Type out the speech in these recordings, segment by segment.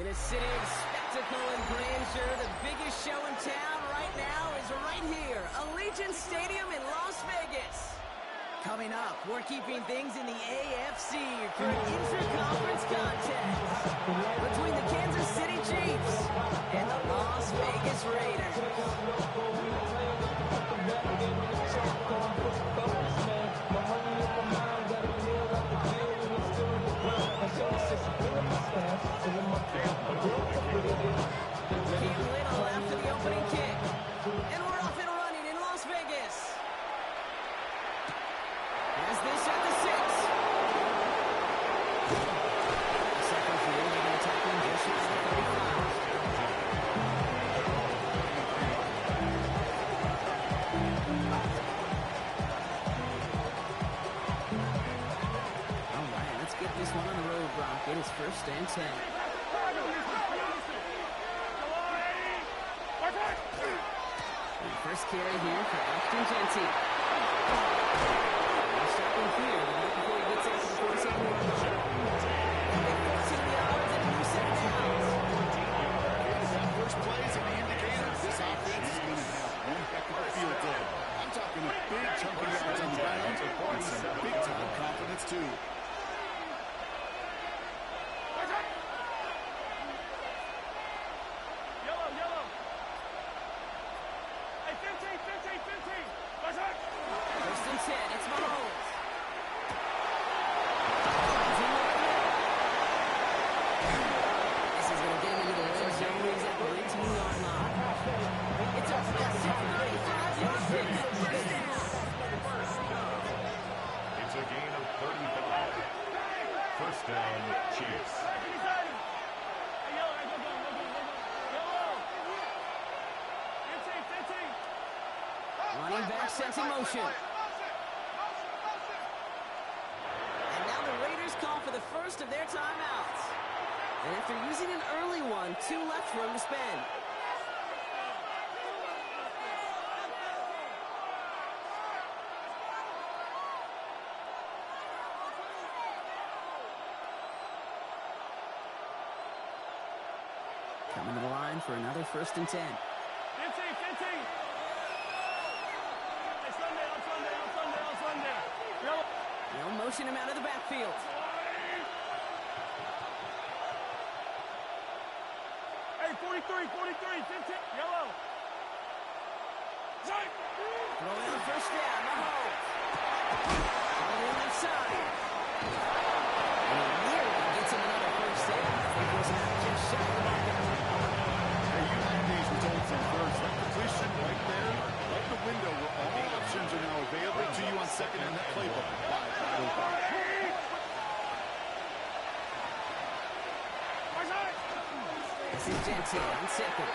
In a city of spectacle and grandeur, the biggest show in town right now is right here, Allegiant Stadium in Las Vegas. Coming up, we're keeping things in the AFC for an intra-conference contest between the Kansas City Chiefs and the Las Vegas Raiders. Cam Little after the opening kick. And we're off and running in Las Vegas. As this at the 6. Second field, they're going to tackle him just short of the 35. All right, let's get this one on the road, Brock. It is 1st and 10. First carry here for Ashton Genty. Stopping here, right before he gets out to the 47-yard line. Coming 14 yards and a new set of downs. That first play is an indicator this offense is going to have one heck of a field day. I'm talking a big chunk of yards on the ground and some big-time confidence, too. Running back sets in motion. And now the Raiders call for the first of their timeouts. And after using an early one, 2 left for him to spend. Coming to the line for another 1st and 10. They'll motion him out of the backfield. Hey, 43, 15, yellow. Throwing on 1st down, Mahomes. On the left side. And he nearly gets him another 1st down. He goes out just shy of the mark. Hey, you have these results in first. That completion right there, right in the window where all the options are now available to you on second in that playbook. This is Genty on 2nd.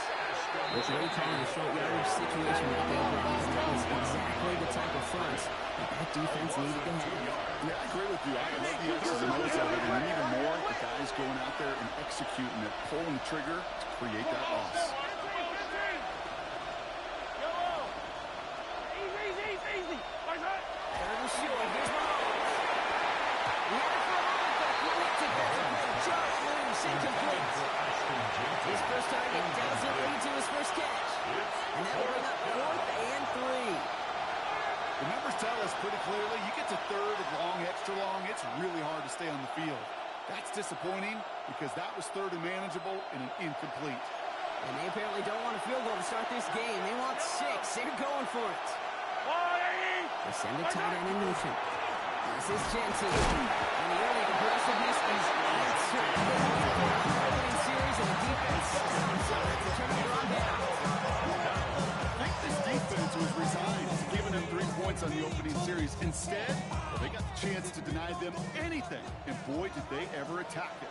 Which really calling a short yardage situation right there. That was exactly the type of front that defense needed to have. Yeah, I agree with you. I love the X's and O's of it, and even more, the guys going out there and executing it, pulling the trigger to create that loss. Easy. Third and short. Here's Mahomes. He had it for a moment, but quick to get it. Just loose, incomplete. His first target doesn't lead to his first catch. And that will bring up 4th and 3. The numbers tell us pretty clearly, you get to 3rd and long, extra long, it's really hard to stay on the field. That's disappointing because that was 3rd and manageable and an incomplete. And they apparently don't want a field goal to start this game. They want 6. They're going for it. They send a tight end in motion. This is Genty. And the early aggressiveness is answered. Opening series and the defense stops on it to turn it on down. I think this defense was resigned to giving them 3 points on the opening series. Instead, well, they got the chance to deny them anything. And boy, did they ever attack it.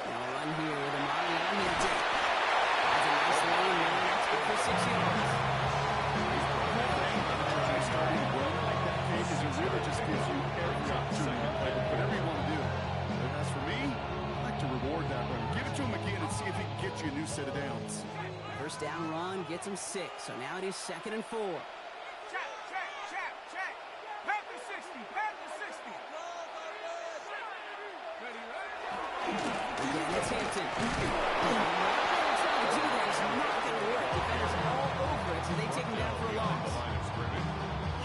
Now a run here with a Marty on here. That's a nice lane there. That's good for 6 yards. Starting well like that case is really just gives you every opportunity to play whatever you want to do. But as for me, I like to reward that run. Give it to him again and see if he can get you a new set of downs. First down run gets him 6. So now it is 2nd and 4. Check. Pat the 60. Again, it's Hampton. Trying to do that is not going to work. Defenders all over it, so they take him down for a loss.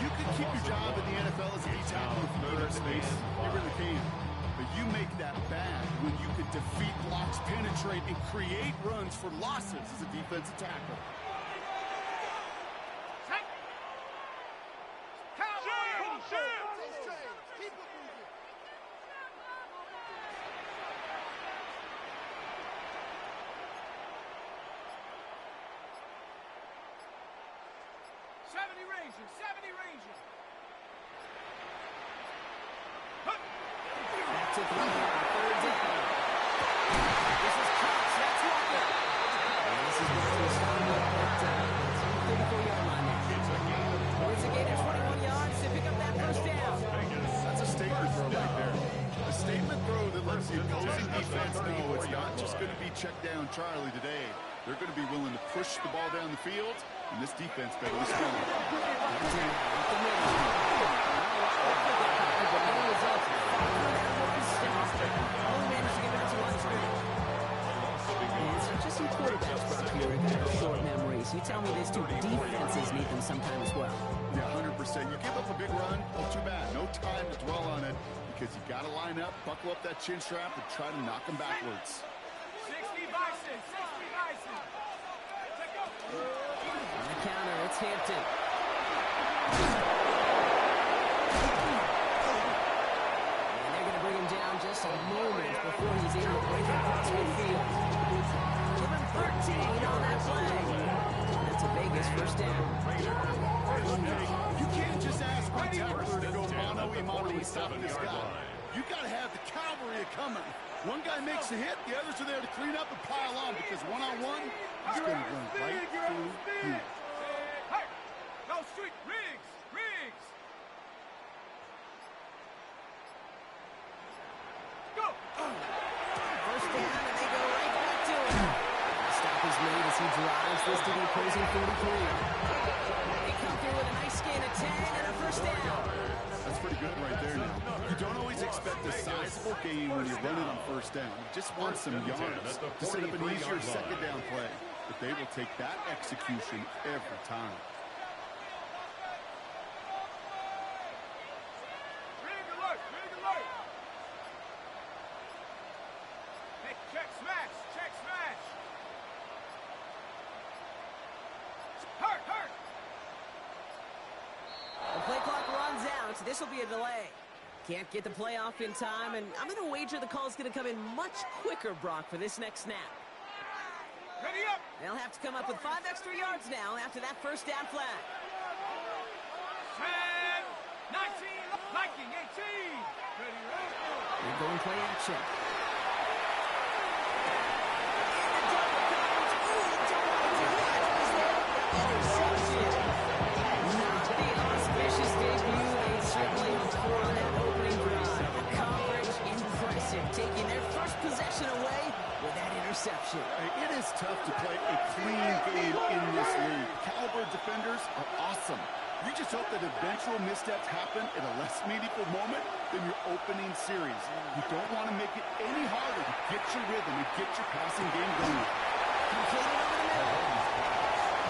You can keep your job in the NFL as a D tackle if you need up space. You really can. But you make that bad when you can defeat blocks, penetrate, and create runs for losses as a defensive tackle. To throw on third down. This is Cox. That's Walker. And this is going to stop at 34-yard line now. It's a gain of 21 yards to pick up that first down. That's a statement throw right there. A statement throw that lets the opposing defense know it's not just going to be check down Charlie today. They're going to be willing to push the ball down the field, and this defense better respond. Just some quarterbacks brought here with short memories. You tell me these two defenses need them sometime as well. Yeah, 100%. You give up a big run, well, too bad. No time to dwell on it because you got to line up, buckle up that chin strap, and try to knock them backwards. 60 Bison, 60 Bison. On the counter, it's Hampton. And they're going to bring him down just a moment before he's able to break across midfield. Give him 13 on that play. That's a Vegas first down. You can't just ask one tackler to go mano-a-mano and stop this guy. You got to have the cavalry coming. One guy makes a hit, the others are there to clean up and pile on because one-on-one, he's going to run right through you. Hey, no street, Riggs, Riggs. Go. First down, and they go right back to him. The stop is made as he drives this to the opposing 43. They come through with a nice gain of 10 and a first down. That's pretty good right there now. You don't always expect a sizable gain when you run it on first down. You just want some yards to set up an easier second down play. But they will take that execution every time. Rig alert, rig alert. Hey, check smash, check smash. Hurt, hurt. The play clock runs out. This will be a delay. Can't get the play off in time, and I'm going to wager the call is going to come in much quicker, Brock, for this next snap. Ready up. They'll have to come up with 5 extra yards now after that first down flag. 10, 19, Viking 18. Ready, ready. They're going play action. Taking their first possession away with that interception. It is tough to play a clean game in this league. Caliber defenders are awesome. You just hope that eventual missteps happen at a less meaningful moment than your opening series. You don't want to make it any harder to get your rhythm and get your passing game going. Completed over the middle.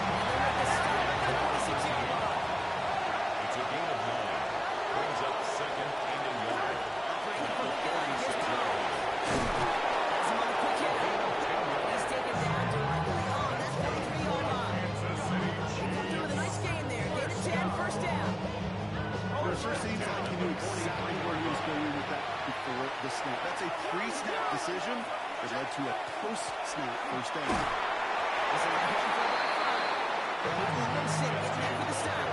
And they're at the start of the 46-yard line. It's a gain of 9. Brings up second and a yard. He's taken down directly on that 33-yard line. Doing a nice gain there. Gain of 10, first down. It sure seems like he knew exactly where he was going with that before the snap. That's a pre-snap decision that led to a post-snap first down. This is a handful of Wilson getting that for the stop.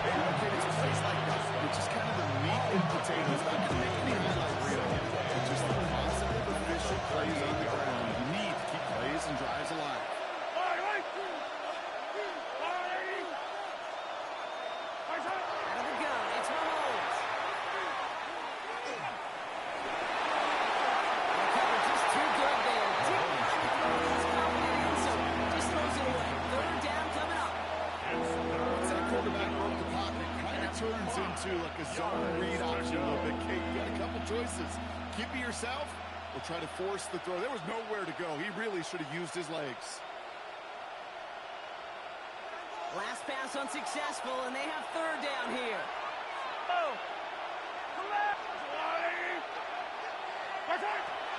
It's a place like that. It's just kind of the meat and potatoes. Not going to make any highlight reel. It's just the positive, efficient plays on the ground. You need to keep plays and drives alive. Out of the gun, it's Mahomes. The coverage is too good there. Didn't have to throw it. He's confident in, so just throws it away. Third down coming up. Once that quarterback broke the pocket, it kind of turns into like a zone read option a little bit. Kate, you got a couple choices. Keep it yourself Will try to force the throw. There was nowhere to go. He really should have used his legs. Last pass unsuccessful, and they have third down here.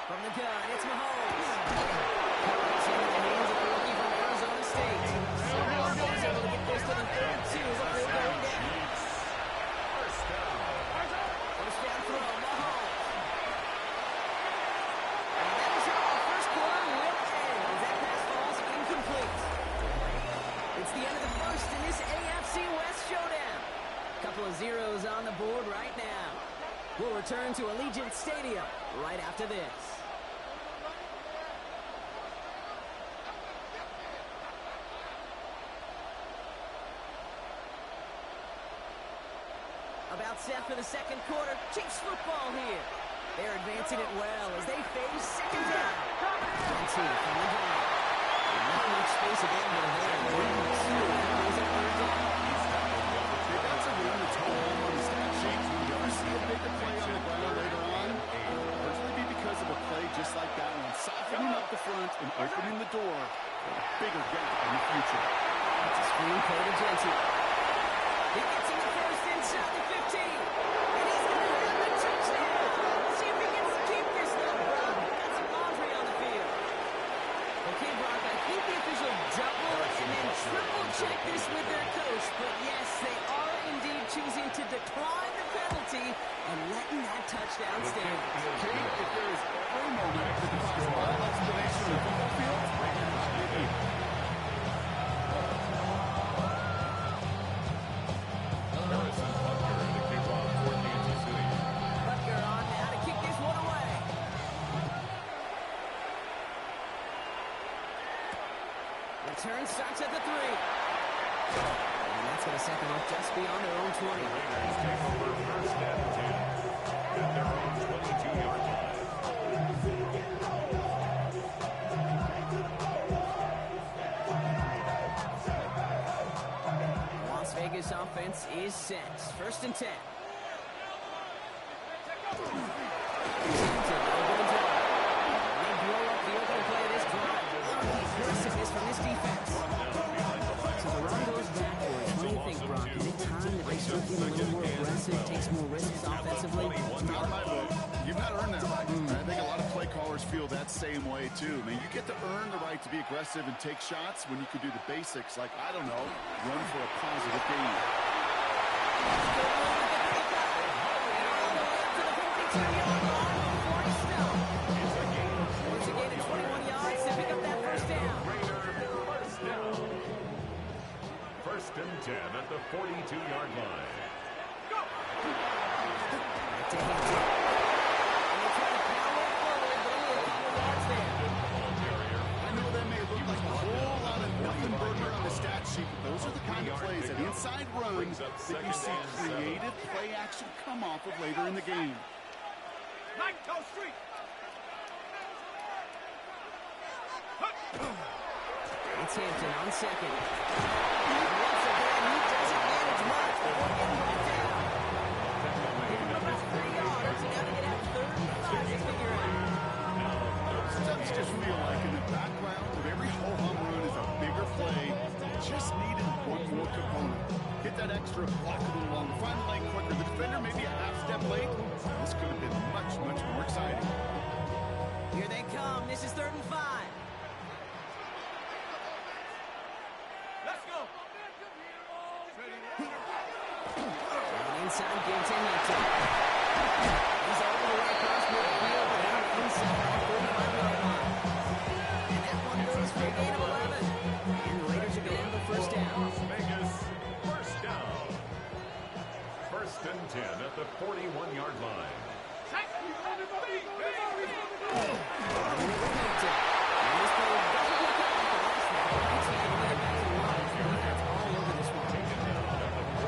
From the gun, it's Mahomes. It's into the hands of the rookie from Arizona State. He's able to get this to the 32 before going down. First down throw, Mahomes. And that is how our first quarter will end as that pass falls incomplete. It's the end of the first in this AFC West showdown. A couple of zeros on the board right now. We'll return to Allegiant Stadium right after this. About set for the second quarter. Chiefs football here. They're advancing it well as they face second down. 1-2 from the ground. Not much space available there. If that's a run that's home on the stat sheet, when you ever see a bigger play on the ground later on, it'll usually be because of a play just like that one, softening up the front and opening the door for a bigger gap in the future. That's a screen play to Jensen. He gets him the first inside the 15. And he's going to have the touchdown. Let's see if he gets to keep this though, Brock. Got some laundry on the field. Okay, Brock, I think the official double and then triple check this with their coach. But yes, they are indeed choosing to decline the penalty and letting that touchdown stand. Kate, if there is ever a moment that defies all explanation in the football field, that may be. Butker on now to kick this one away. Return starts at the 3. And that's going to set them up just beyond their own 20. Raiders take over first and 10 at their own 22-yard line. Las Vegas offense is set. First and 10. They blow up the opening play of this drive. Aggressiveness from this defense. So the run goes backwards. What do you think, Brock? Is it time that they start getting a little more aggressive, take some more risks offensively? Not in my book. You've not earned that right. I think a lot of play callers feel that same way, too. I mean, you get to earn the right to be aggressive and take shots when you could do the basics, like, I don't know, run for a positive gain. Once again at 21 yards to pick up that first down. First down. First and 10 at the 42-yard line. To Hampton. And they try to power it forward, but only a couple yards there. I know that may look like a whole lot of nothing burger on the stat sheet, but those are the kind of plays, that inside run, that you see creative play action come off of later in the game. Right, go street. It's Hampton on second. And once again, he doesn't manage much before getting brought down. Give him about 3 yards, and now they get out 35 to figure out. Sometimes you just feel like in the background of every ho-hum run is a bigger play. Just needed one more component. Hit that extra, block a little longer, find the lane quicker. The defender maybe a half step late. This could have been much, much more exciting. Here they come. This is 3rd and 5. Let's go. And inside gives Hampton. He's all the way across midfield, but out inside the 45-yard line. And that one goes for a gain of 11. And the Raiders are going to have the first down. Las Vegas, first down. First and 10 at the 41-yard line.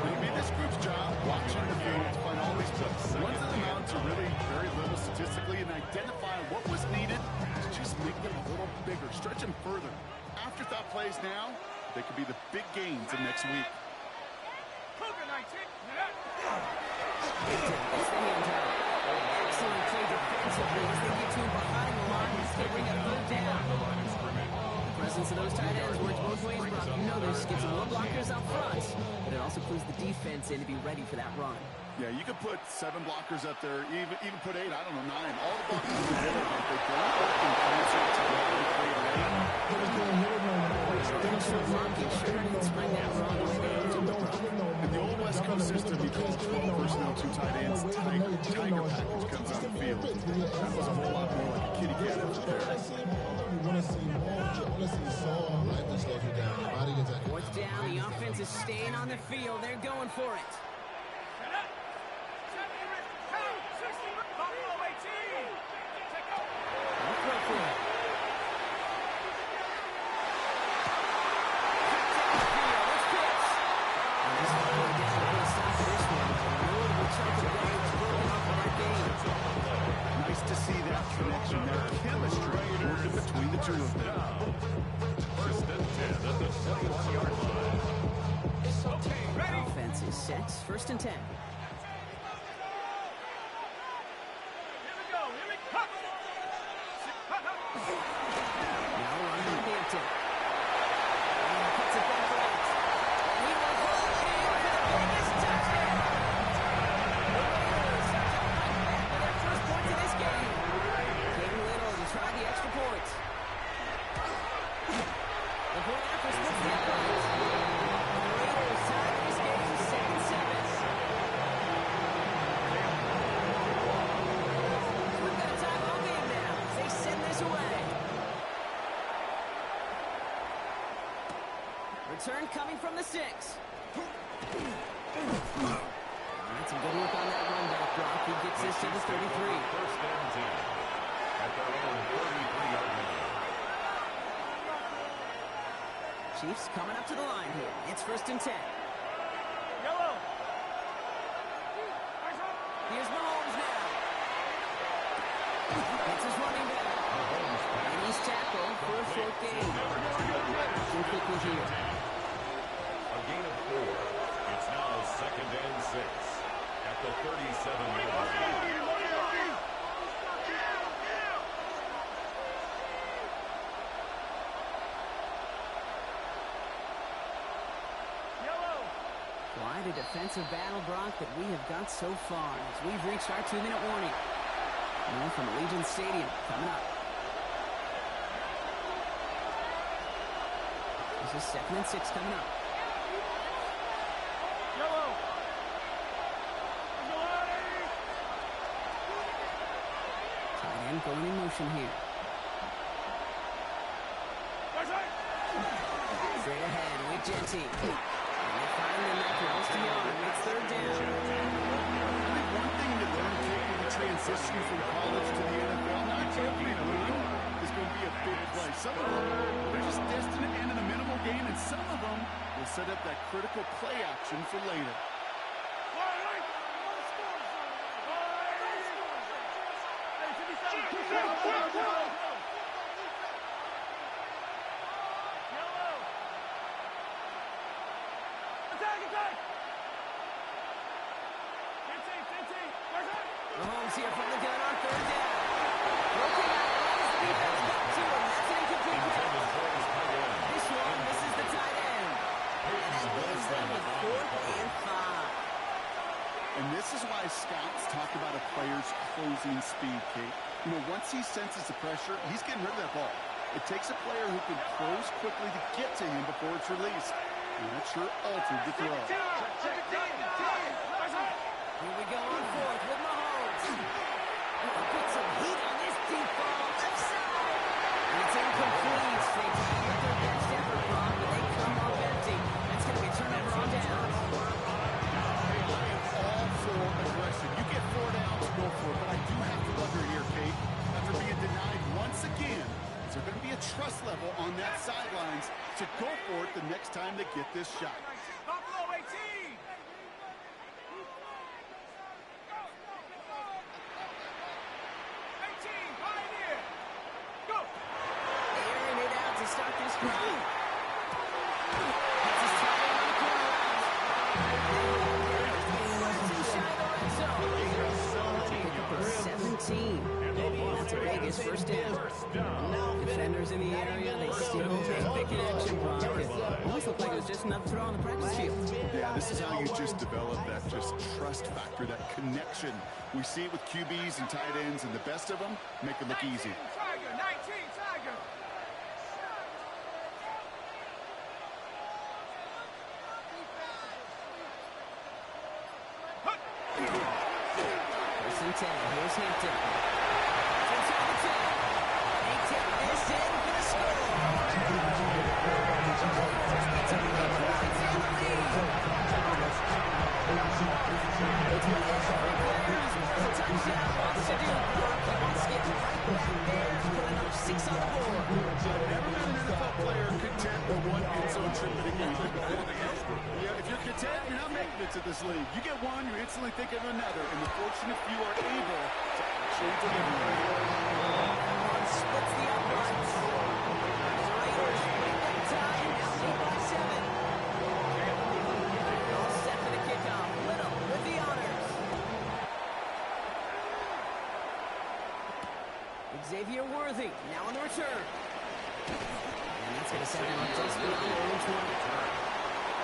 It'll be this group's job watching the field to find all these runs that amount to really very little statistically and identify what was needed to just make them a little bigger, stretch them further. Afterthought plays now, they could be the big gains of next week. It's the hand down. Excellent play defensively as they get to him behind the line. This can bring up third down. The presence of those tight ends works both ways, Brock. You know this. Gets more blockers out front, but it also clues the defense in to be ready for that run. Yeah, you could put 7 blockers up there, even put 8, I don't know, 9. All the blockers are there, but they don't open closer to the play lane. In the old West Coast system, you call 12 personnel, 2 tight ends. Tiger package comes on the field. That was a whole lot more like a kitty cat effort there. Fourth down, the offense is staying on the field. They're going for it. Nice to see that connection, that chemistry working between the two of them. First and 10 at the 21-yard line. Offense is set. First and 10. Return coming from the 6. That's a good look on that run back, Brock. He gets this to the 33. First and 10 at their own 33-yard line. Chiefs coming up to the line here. It's first and 10. Yellow. Here's Mahomes now. It's his running back. And he's tackled for a short gain. Too quickly here. A gain of 4. It's now second and 6 at the 37-yard line. Quite a defensive battle, Brock, that we have got so far as we've reached our 2-minute warning. More from Allegiant Stadium coming up. This is second and 6 coming up. Tight end going in motion here. Straight ahead with Genty. And they find him at close to yard. It's third down. I think one thing to learn taking the transition from college to the NFL, not every run is going to be a big play. Some of them, they're just destined to end in a minimal gain, and some of them will set up that critical play action for later. Mahomes here from the gun on third down. Broken out. The defense got to him. That's an incomplete pass. This one misses the tight end. And that leaves them with 4th and 5. And this is why scouts talk about a player's closing speed, Kate. You know, once he senses the pressure, he's getting rid of that ball. It takes a player who can close quickly to get to him before it's released. And that sure altered the throw. Here we go on 4th with Mahomes. Put some heat on this deep ball left side. And it's incomplete. They try with their best effort, Brock, but they come up empty. That's going to be a turnover on downs. All for aggression. You get 4 downs, go for it. But I do have to wonder here, Kate, after being denied once again, is there going to be a trust level on that sidelines to go for it the next time they get this shot? Buffalo 18. Airing it out to start this drive. That's his tight end on the corner route. Too shy of the red zone. Pick up 14. That's a Vegas first down. Defenders in the area, they still take the connection block. It almost looked like it was just another throw on the practice field. Yeah, this is how you just develop that just trust factor, that connection. We see it with QBs and tight ends, and the best of them make it look easy. Tiger, 19, Tiger. First and 10, here's Hampton. Inside the 10. They tip this in for the score. It's a big points in the lead. It's a touchdown. Wants to do block. He wants to get right back there. Put another 6 on the board. Never been an NFL player content with one end zone trip in a game. Yeah, if you're content, you're not making it to this league. You get one, you instantly think of another, and the fortunate few are able to actually deliver. Splits the uprights. Raiders break that tie, now lead by 7. All set for the kickoff. Little with the honors. Xavier Worthy now on the return. And that's going to set them up just beyond their own 20.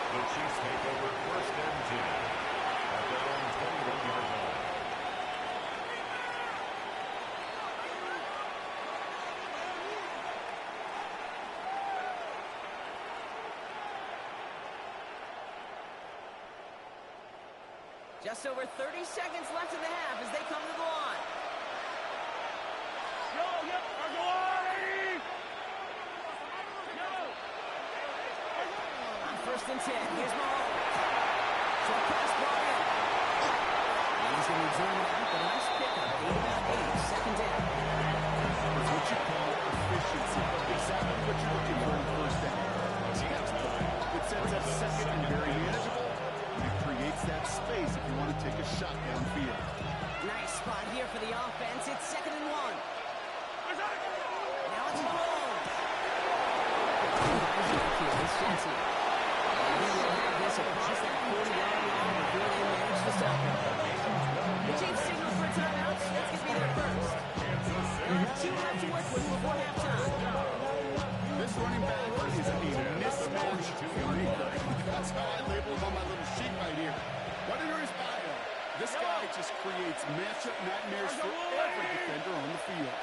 The Chiefs take over first and 10 at their own 21-yard line. Just over 30 seconds left in the half as they come to the line. On first and 10, here's Mahomes. Short pass brought in. He's going to be driven out, but a nice pickup. About 8, second down. It's what you call efficiency. Exactly what you're looking for in first down. That's fine. It sets up second and very manageable. It creates that space if you want to take a shot downfield. Nice spot here for the offense. It's 2nd and 1. Now it's Mahomes. It's Jensen. And he will have this across that 40-yard line before they manage to stop him. The Chiefs signal for a timeout. That's going to be their first. They'll have 2 left to work with before halftime. This running back is a mismatch filmmaker. That's how I label him on my little sheet right here. Right under his bio, this guy just creates matchup nightmares for every defender on the field.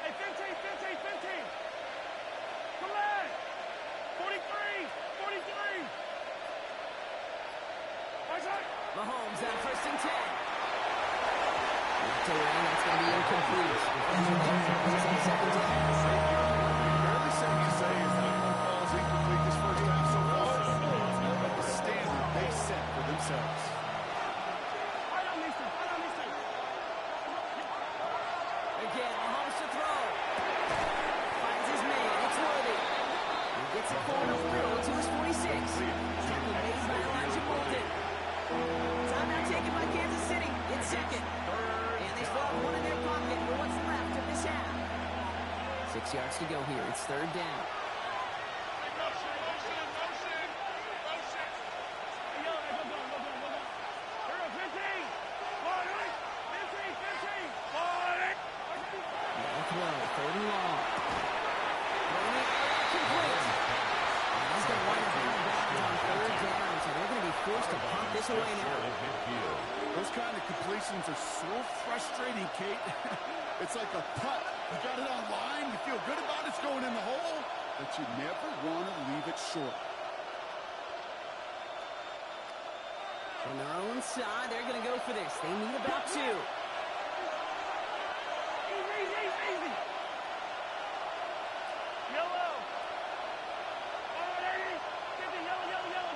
Hey, 15. Come on. 43. Mahomes on first and 10. Knocked away, that's going to be incomplete. Defensive on second down. Barely saying you say is that one falls incomplete this first half so far. But the standard they set for themselves. Again, Mahomes to throw. Finds his man. It's Worthy. He gets it forward a little to his 46. Tackle made by Elijah Bolton. Timeout taken by Kansas City. It's 2nd. And they still have 1 in their pocket for what's left of this half. 6 yards to go here. It's 3rd down. Throw, 3rd and long. Complete. And he's going to wind up out of bounds on 3rd down, so they're going to be forced to pump this away now. Those kind of completions are so frustrating, Kate. It's like a putt. You got it on line, you feel good about it's going in the hole, but you never want to leave it short. On their own side, they're going to go for this. They need about 2. Easy. Yellow.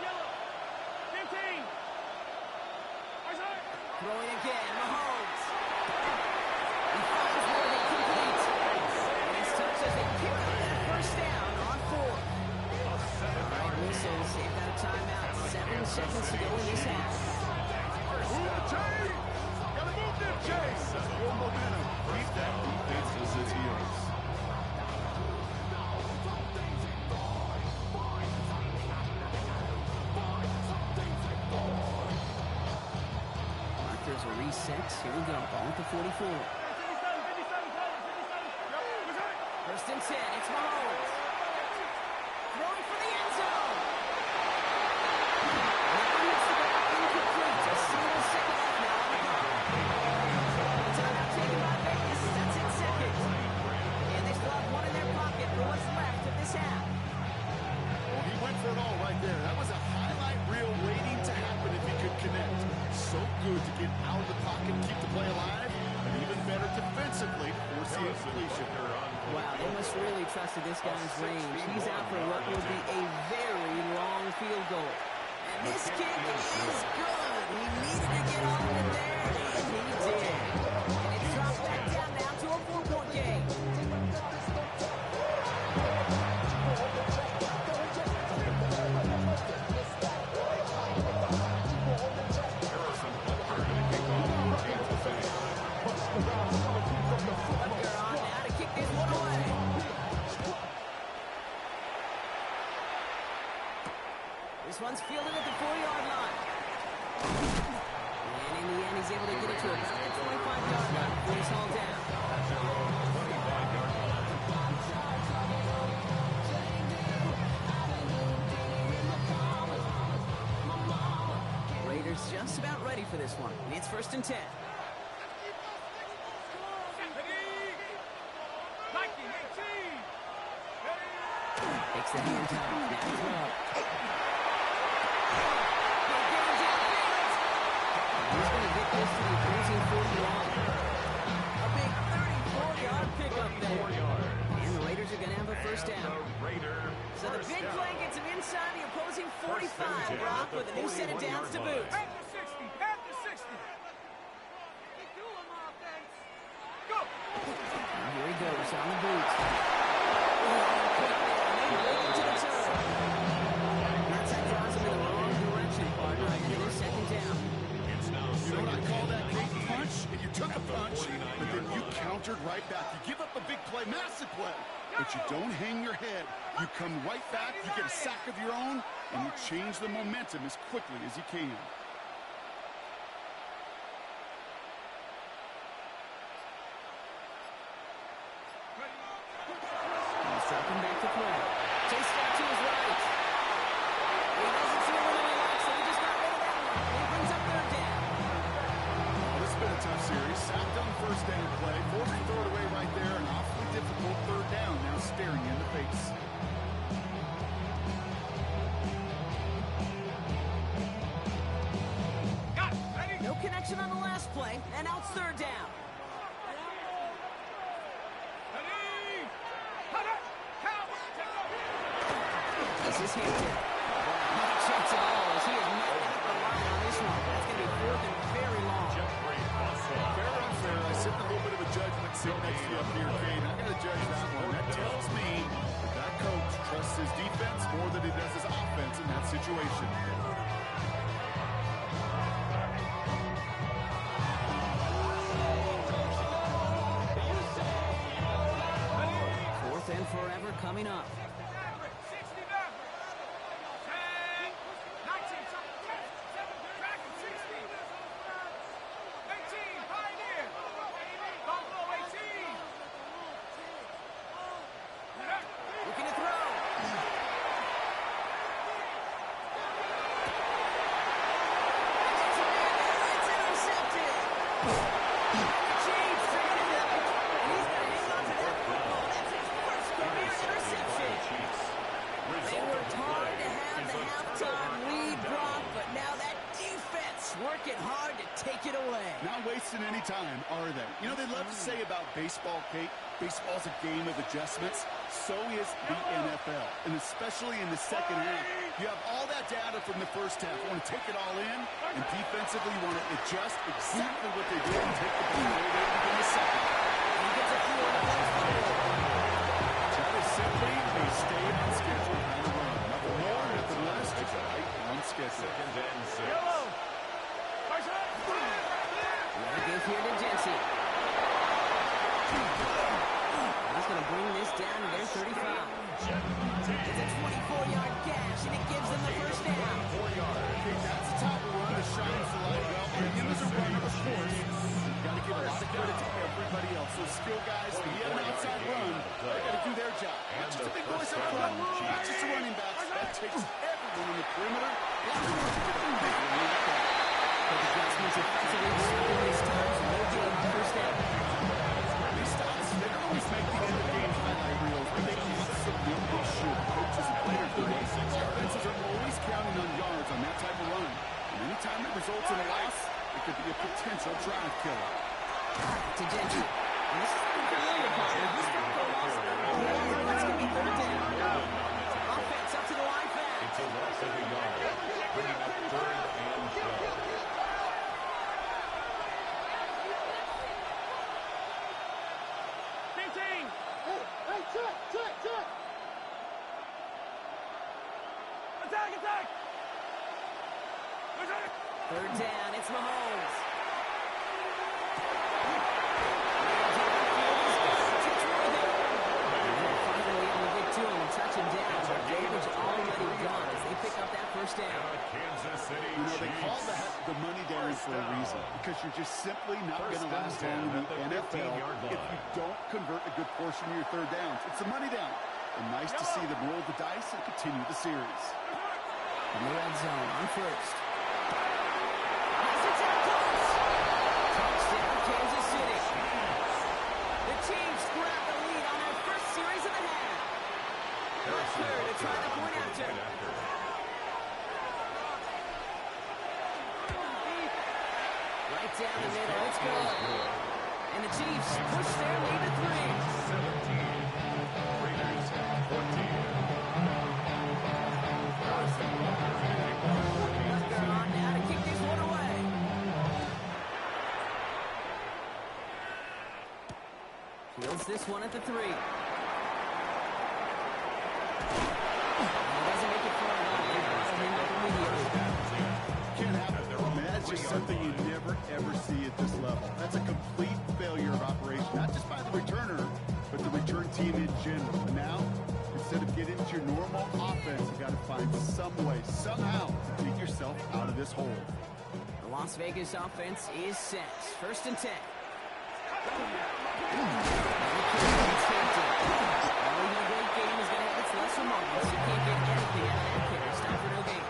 Yellow. 15. Throwing again, Mahomes. He finds Worthy complete. And he stops as they pick up that first down on 4. All right, Whistles, they've got a timeout. 7 seconds to go in this half. Move the chain! Gotta move them chains! Your momentum. Keep that defense as it is. 3-6. Here we go. Ball at the 44. First and 10. It's Mahomes. Throwing for the end zone. Now it's the ball incomplete. A single second off now on the clock. The timeout taken by Vegas. That's in seconds. And they still have one in their pocket for what's left of this half. Well, he went for it all right there. That was a highlight reel waiting to happen if he could connect. So good to get out of the pocket and keep the play alive, and even better defensively to force the incompletion. Wow, they must really trusted this guy's range. He's out for what will be a very long field goal. And this kick is good. He needed to get all of it there, and he did. And it drops back down now to a 4-point game. This one's fielded at the 4-yard line. And in the end, he's able to get it to about the 25-yard line before he's hauled down. Raiders just about ready for this one. It's first and 10. Takes the hand time. Now throw. He's going to get this to the opposing 40-yard. A big 34-yard pickup there. And the Raiders are going to have a first down. So the big play gets him inside the opposing 45, Brock, with a new set of downs to boot. At the 60, at the 60. Go! And here he goes on the boot. Took a punch, but then you countered right back. You give up a big play, massive play, but you don't hang your head. You come right back, you get a sack of your own, and you change the momentum as quickly as you can. He's dropping back to play. Chase out to his right. He doesn't see what he likes, so he just got rid of that one. He brings up third down. This has been a tough series. Sacked on first down play. Forced to throw it away right there. An awfully difficult third down now staring you in the face. No connection on the last play, and now it's third down. This is Hampton. Not a chance at all as he is knocked out the line on this one. That's going to be fourth and very long. Fair or unfair, I sit in a little bit of a judgment sitting next to you up here, Kane. I'm going to judge that one. That tells me that coach trusts his defense more than he does his offense in that situation. Fourth and forever coming up. Working hard to take it away. Not wasting any time, are they? You know, they love to say about baseball, Kate, baseball's a game of adjustments. So is the NFL, and especially in the second half. You have all that data from the first half. You want to take it all in, and defensively you want to adjust exactly what they did and take the ball away in the second. He gets a few of those. That is simply a stay on schedule kind of run. Nothing more, nothing less, just right on schedule. Second and 6. Give here to Jesse. He's going to bring this down to their 35. It's a 24-yard gash, and it gives them the first down. 4 yards. Okay, that's the type of run that shines the light well. And him as a runner, of course, guys, when you have an outside run, they got to do their job. Not just a big voice up front, not just a running back. That takes everyone in the perimeter. But the adjustments offensively stopping these times. No gain, first down. These stops, they don't always make the end of game highlight reels, but they absolutely should. Coaches and players do. Offenses are always counting on yards on that type of run. And anytime it results in a loss, it could be a potential drive killer. To Gentry. And this is the familiar pattern. He's going to go loss. That's going to be third down. Offense up to the line back. It's a loss of a yard. Bringing up 3rd and 12. Attack! Third down, it's Mahomes. Finally able to get to him and touch him down. But damage already done as they pick up that first down. Kansas City You know, they call Chiefs. that the money down for a reason, because you're just simply not going to last long in the NFL if you don't convert a good portion of your third downs. It's the money down. And nice to see them roll the dice and continue the series. In the red zone on first. Has it out close. Touchdown, Kansas City. The Chiefs grab the lead on their first series of the half. Third to try the point after. Right down the middle, it's good. And the Chiefs push their lead to 3. 17. Raiders 14. They're on now to kick this one away. Fields this one at the 3. And he doesn't make it far enough. They bottle him up immediately. Can't happen. That's just something you never, ever see at this level. That's a complete failure of operation, not just by the returner, but the return team in general. And now, instead of getting into your normal offense, you got to find some way, somehow, to dig yourself out of this hole. The Las Vegas offense is set. First and 10. Even a great game is going to have its lesser moments. You can't get anything out of that kicker. Stop for no gain.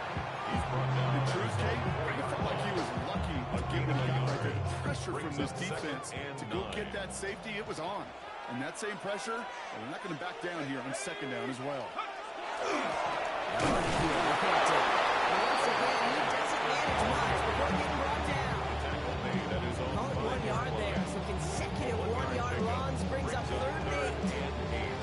He's brought down. In truth, Kate, I felt like he was lucky on getting what he got right there. The pressure from this defense to go get that safety, it was on. And that same pressure, well, they're not going to back down here on second down as well. And once again, he doesn't manage much before getting brought down. Call it 1 yard there. Some consecutive 1-yard runs brings up third and 8.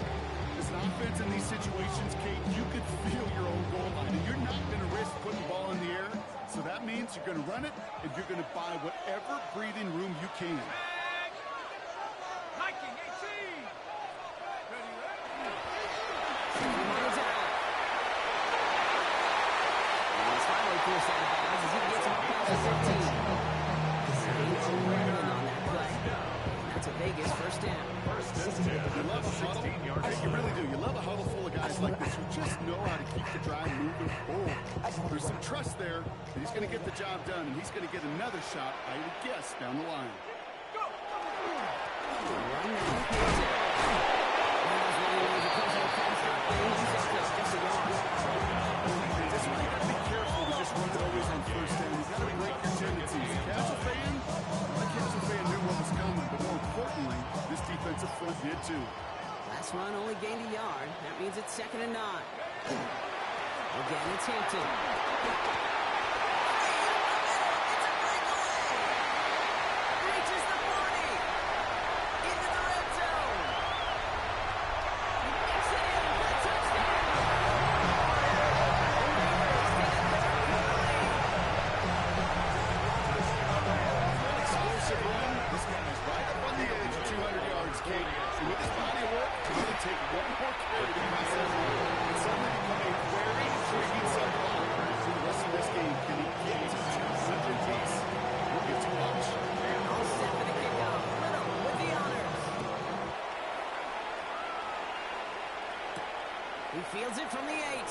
As an offense in these situations, Kate, you could feel your own goal line, and you're not going to risk putting the ball in the air. So that means you're going to run it, and you're going to buy whatever breathing room you can. Hiking 18. Runs out. And it's finally forced out of bounds as he gets him up past the 15. Saints running on that play. And that's a Vegas first down. You love a huddle. You really do. You love a huddle full of guys like this who just know how to keep the drive moving forward. There's some trust there that he's going to get the job done, and he's going to get another shot, I would guess, down the line. That's why you got to be careful to just run it always on first down. You got to break your tendencies. Casual fan, the casual fan knew what was coming, but more importantly, this defensive front did too. Last run only gained a yard. That means it's 2nd and 9. Again, it's Hampton. Reaches the 40. Into the red zone. He makes it in for a touchdown. Explosive run. This guy is right up on the edge of 200 yards, Kate. So with his body of work, he's going to take one more carry to pass that line. And suddenly become a very intriguing sub-block. For the rest of this game, can he get to 200 yards? We'll get to watch. All set for the kickoff. Little with the honors. He fields it from the 8.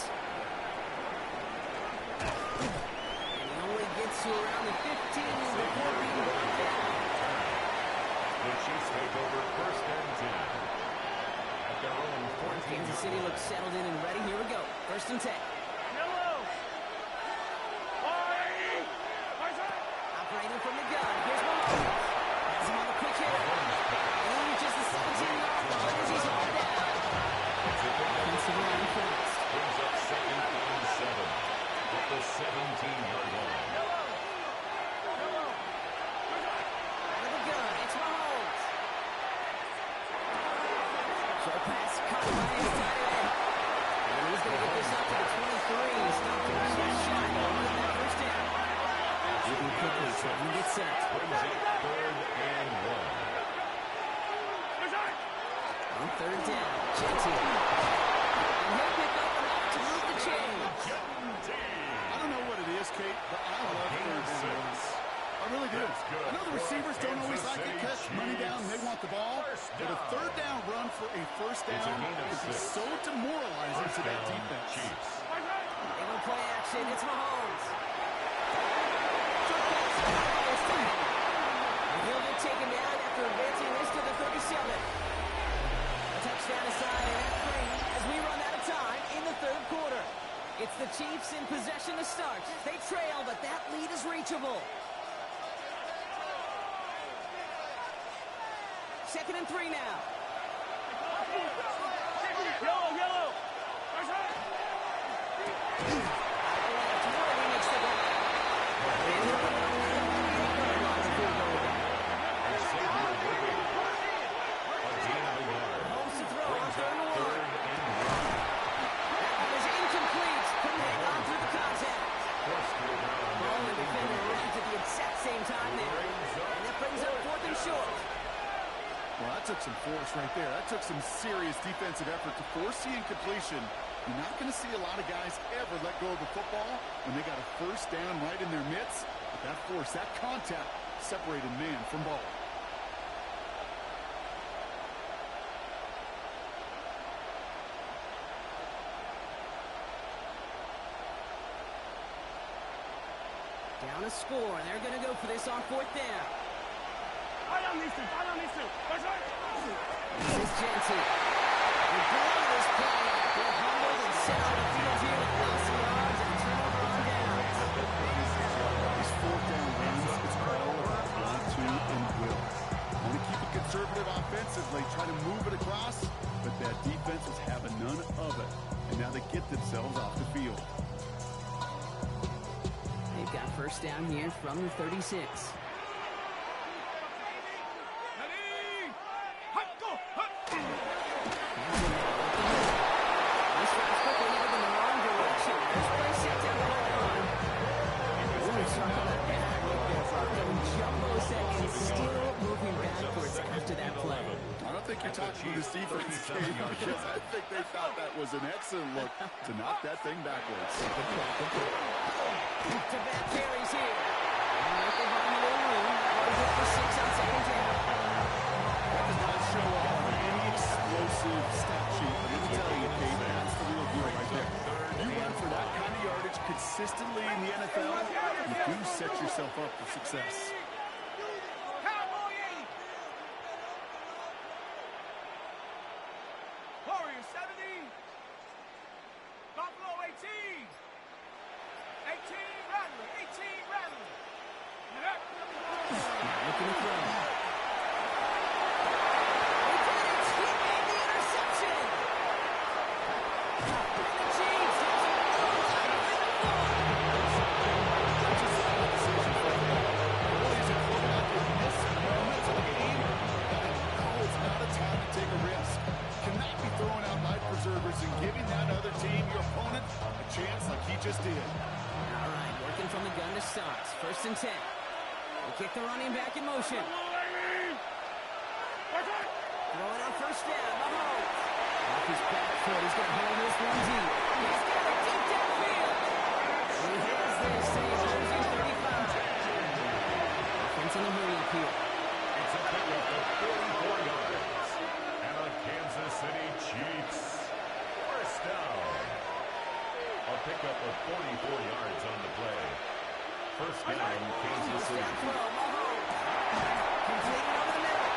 And he only gets to around the 15 before being brought down. The Chiefs take over first and 10. At their own 14. Kansas City looks settled in and ready. Here we go. First and 10. Operating from the gun. Here's Mahomes. Has him on the quick hitter. And he reaches the 17-yard line as he's hauled down. Offensive line fast. Brings up second and 7 at the 17-yard line. Out of the gun. It's Mahomes. Short pass caught by his tight end. And he's going to get this up to the 23. Stopped him just shy of that first down. Moving quickly, so he gets set. Brings up third and 1. On third down, Jetty. And he'll pick up enough to move the chains. I don't know what it is, Kate, but I love third downs. I really do. I know the receivers don't always like it, catch money down, and they want the ball. But a third down run for a first down is so demoralizing to that defense. They will play action. It's Mahomes. He'll get taken down after advancing this to the 37. A touchdown aside and at 3 as we run out of time in the third quarter. It's the Chiefs in possession to start. They trail, but that lead is reachable. Second and 3 now. Yellow. Holmes to throw on third and 1. That one is incomplete. Couldn't hang on through the contact. Ball and defender arrived at the exact same time there. And that brings up fourth and short. Well, that took some force right there. That took some serious defensive effort to force the incompletion. You're not going to see a lot of guys ever let go of the football when they got a first down right in their midst. But that force, that contact, separated man from ball. Down a score, and they're going to go for this on fourth down. This is Jenty. We're going to this play. They're humbled and set on the field here with loss of yards and a turnover on downs. These fourth down runs, it's all about want to and will. Want to keep it conservative offensively, try to move it across, but that defense was having none of it. And now they get themselves off the field. They've got first down here from the 36. This defense came because I think they thought that was an excellent look to knock that thing backwards. Back-to-back carries here. And right behind the little room. That was it for 6 on second down. That does not show up on any explosive stat sheet, but it'll tell you, Kate, that's the real deal right there. You run for that kind of yardage consistently in the NFL, you do set yourself up for success. First and 10. They kick the running back in motion. Throwing on first down. Mahomes. Off his back foot. He's going to hold this one deep. He's got it deep downfield. He has this. Saves jersey 35. Offense on the hurry up here. It's a pickup of 44 yards. And a Kansas City Chiefs first down. A pickup of 44 yards on the play. First down, Kansas City. Completed over the middle.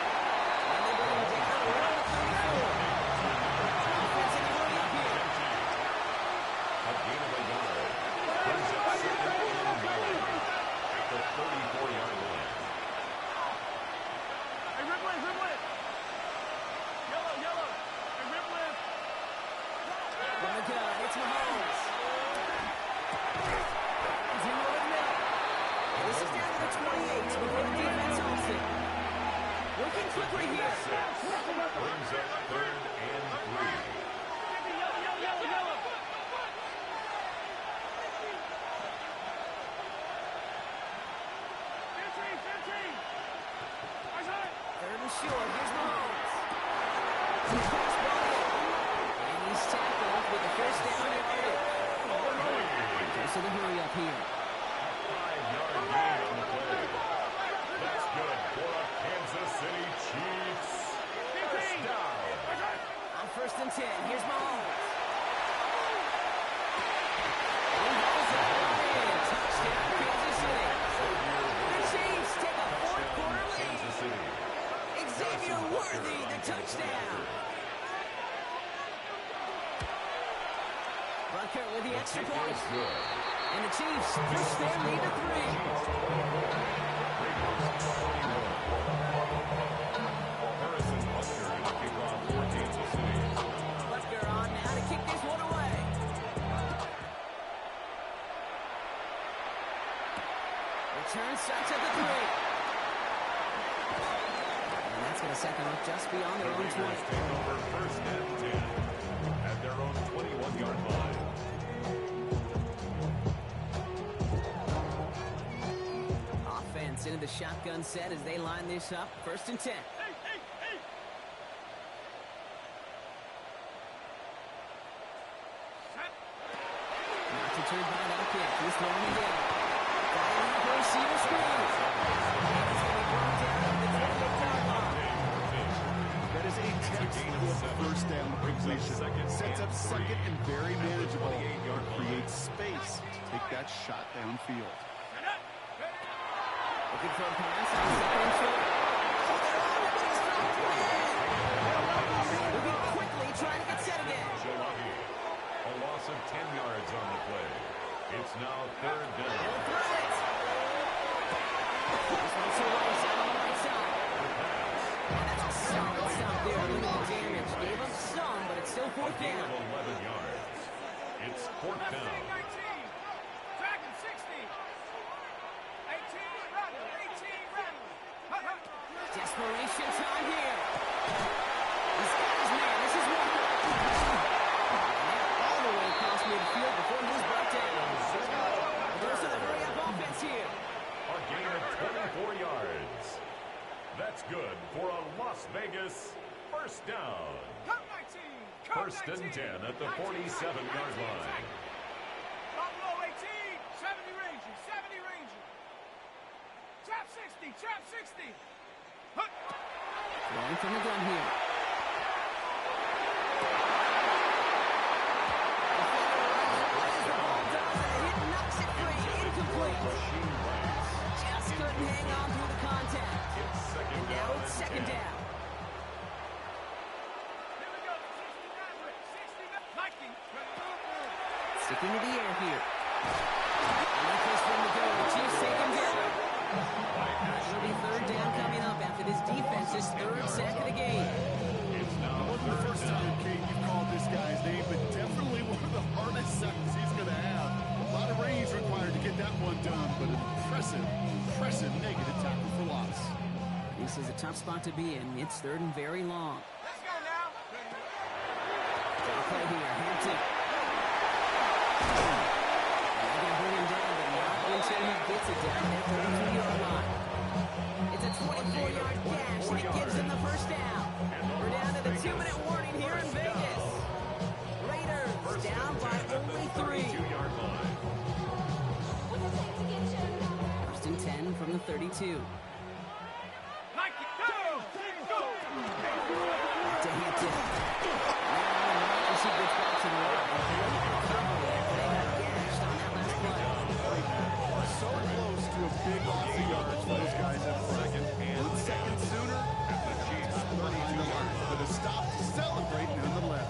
And he's tackled with the first down yardage. So the hurry up here. 5-yard gain on the play. That's good for a Kansas City Chiefs. First down. On 1st and 10, here's Mahomes. Touchdown, Kansas City. The Chiefs take a 4th-quarter lead. Xavier Worthy, the touchdown. Bucker with the extra point. And the Chiefs push their lead to 3. Harrison Buster in the kickoff for Kansas City. Bucker on now to kick this one away. Return starts at the 3. And that's going to set them up just beyond their own 20. Take over 1st and 10 at their own 21-yard line. Offense into the shotgun set as they line this up. 1st and 10. Not deterred by that kick. He's throwing again. Following the receiver screen. And it's going to be brought down at the 28-yard line. That is a textbook first down completion. Sets up second and very manageable. Creates space to take that shot downfield. Looking for a pass on 2nd and short. Oh, they're on it, but he's dropped it. Moving quickly, trying to get set again. A loss of 10 yards on the play. It's now 3rd down. He'll throw it. This one's to Rice out on the right side. And that's a solid stop there, limited damage. Gave up some, but it's still 4th Gain down. of 11 yards. It's 4th down. 18, Rattler. Desperation time here. He's got his man. This is Walker. All the way across midfield before he was brought down. There's a hurry-up offense here. A gain of 24 yards. That's good for a Las Vegas 1st down. 1st and 10 at the 47-yard line. Buffalo 18, 70 Rangers, 70 Rangers. Trap 60, trap 60. Throwing from the gun here. The ball does, and the hit knocks it free. Incomplete. Just couldn't hang on through the contact. And now it's 2nd down. Here we go, 69, 60, Viking. Sticking to the air here. And the first one to go. The Chiefs take him down. It'll be 3rd down coming up after this defense's 3rd sack of the game. It wasn't the first time, Kate, you've called this guy's name, but definitely one of the hardest sacks he's going to have. A lot of range required to get that one done, but an impressive negative tackle for loss. This is a tough spot to be in. It's 3rd and very long. Let's go now. They'll play here. Hampton. They're going to bring him down, but not until he gets it down at the 32-yard line. It's a 24-yard gash, and it gives him the 1st down. We're down to the 2-minute warning here in Vegas. Raiders down by only 3. 1st and 10 from the 32. Viking, go! Go! To Hampton. Now, she gets back to the line. They got gashed on that last play. So close to a big loss of yards for those guys up front. 1 second sooner, the Chiefs 32 yards, but a stop to celebrate nonetheless.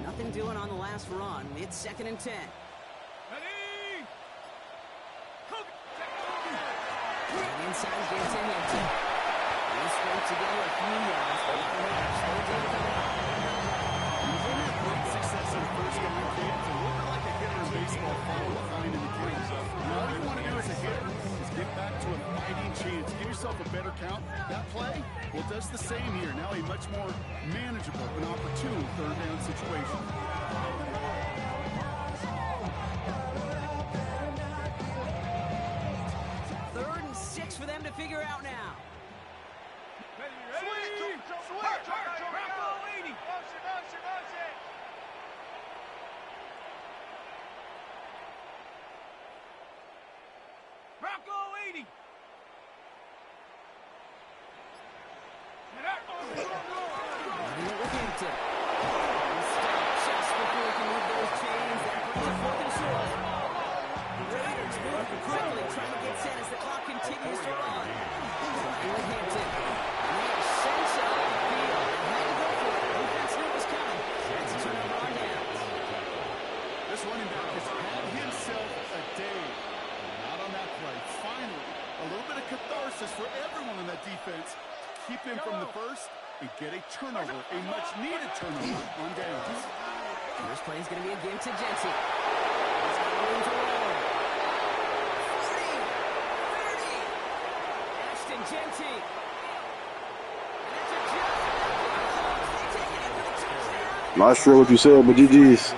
Nothing doing on the last run. It's 2nd and 10. Ready? Cook. And inside gets in Hampton. They scrape together a few yards, but the Raiders slow down coming up. He's had great success in first down games. A little bit like a hitter in baseball, follow the find in the games. All you want to do as a hitter is get back to a fighting chance. Give yourself a better count. That play Well, does the same here. Now a much more manageable and opportune third down situation. Third and 6 for them to figure out now. Just before he can move those chains, that brings a 4th and short. Raiders moving quickly, trying to get set as the clock continues to run. With Hampton. They have sense out of the field. Had to go for it. Defense knew it was coming. That's a turnover on downs. This running back has had himself a day. Not on that play. Finally, a little bit of catharsis for everyone in that defense. Keep him from the first and get a turnover, a much-needed turnover on downs. First play is going to be a give to Genty. He's got room to roll. 40, 30. Ashton Genty. And that's a just they take it in for the touchdown. Not sure what you said, but GG's.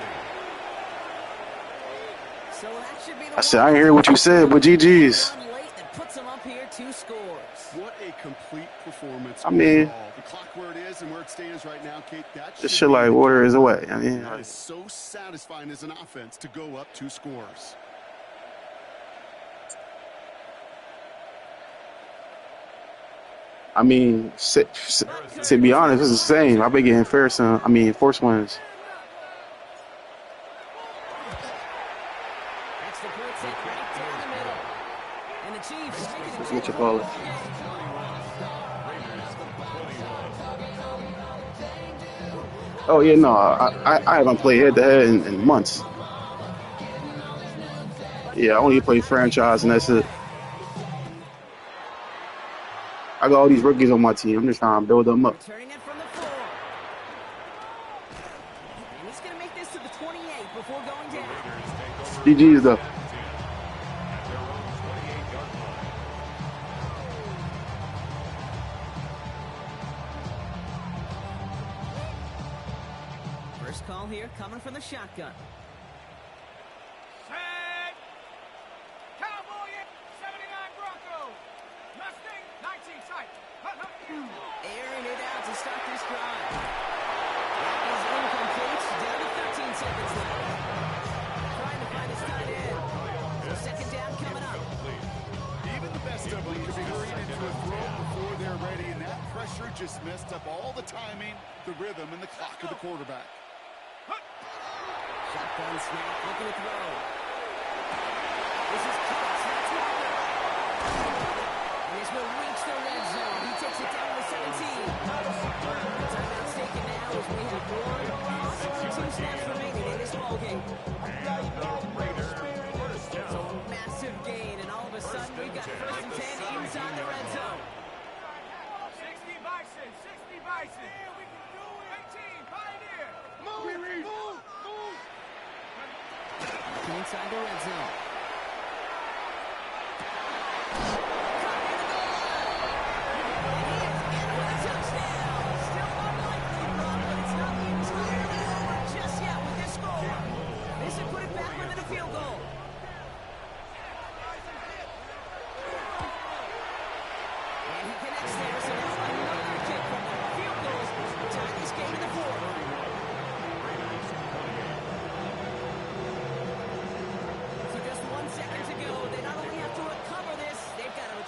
So that should be the I said, I ain't hear what you said, but GG's. that puts them up here 2 scores. What a complete performance. I mean, the clock where it is and where it stands right now, Kate, that this shit like water is away. I mean, that is so satisfying as an offense to go up 2 scores. I mean, to be honest, it's the same. I've been getting force wins. That's the blitz right down the middle. And the Chiefs make it a What you call it? Oh yeah, no, I haven't played head-to-head in months. Yeah, I only play franchise and that's it. I got all these rookies on my team. I'm just trying to build them up. Turning it from the 4. And he's going to make this to the 28 before going down. GG's though. First call here coming from the shotgun. Set. Cowboy 79 Broncos. Mustang 19 sight. Airing it out to start this drive. That is incomplete. Down to 13 seconds left. Trying to find his tight end. So second down coming up. Even the best of them can be hurried into a throw before they're ready, and that pressure just messed up all the timing, the rhythm, and the clock of the quarterback. Shotgun snap, looking to throw. This is close. That's Walker. And this will reach the red zone. He takes it down to 17. Timeout's taken now as we have 2 snaps remaining in this ballgame. So massive gain, and all of a sudden we've got 1st and 10 inside the red zone. 60 Bison. 60 Bison. Yeah, we can do it. 18 Pioneer. Move. Inside the red zone.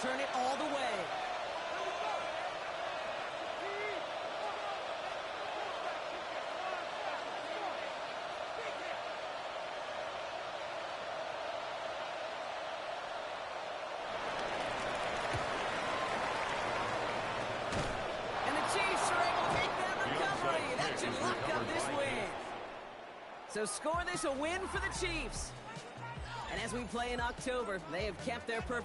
Turn it all the way. And the Chiefs are able to make that recovery. That should lock up this win. So score this a win for the Chiefs. And as we play in October, they have kept their perfect